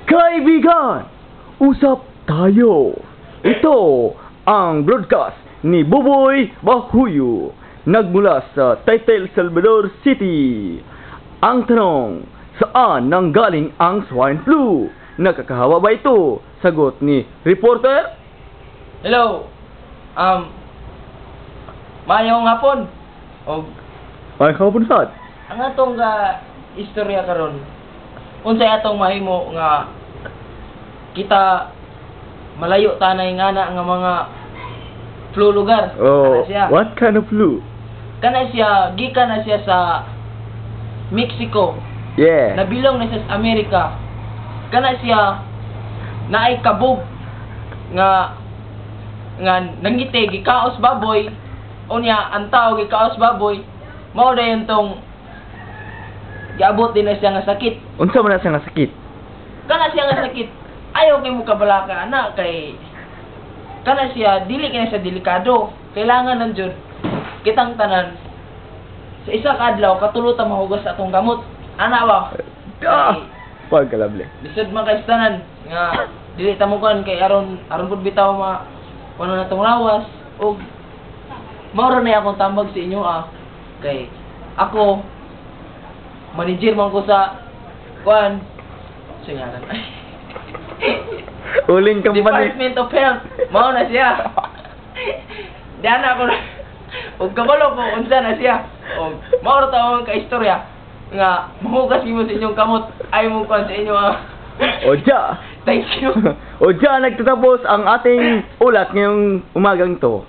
Kaibigan, usap tayo. Ito ang broadcast ni Buboy Bahuyo, nagmula sa Taytay, Salvador City. Ang tanong, saan nanggaling ang swine flu? Nakakahawa ba ito? Sagot ni reporter. Hello. Mayong hapon. Ay, kapon sad. Ang atong istorya karon. Unsay atong mahimo nga kita malayo tanay ngana nga mga flu lugar. Oh, Kana siya. what kind of flu? Kana siya, gikan na siya sa Mexico. Yeah. Nabilong na siya sa Amerika. Kana siya naay kabog nga nangiti gikaos baboy. Unya ang tao gikaos baboy. Mao dayon tong giabot din na siya nga sakit. Unsa man na siya nga sakit? Kana siya nga sakit. Ayaw kay mo kabalaka ana kay kana siya dili kay siya delikado. Kailangan nanjud kitang tanan sa isa ka adlaw katulutan mahugas atong gamot. Ana ba? Pagkalable. Lisod man kay tanan nga dili ta mo kan kay aron pud bitaw kuno na tong lawas og maura na akong tambag sa inyo kay ako manager man ko sa kuan singalan Uling company. Department of Health. Mao na siya. Diyan ako na. Og kabalo ko unsa na siya. Og mao ra taon ka istorya nga mahugas mo sa inyong kamot ay mo kuan sa inyo Oja. Thank you. Oja, nagtatapos ang ating ulat ngayong umagang to.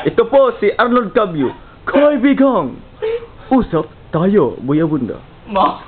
Ito po si Arnold W. Kaibigang usap tayo, Buya Bunda. Ma.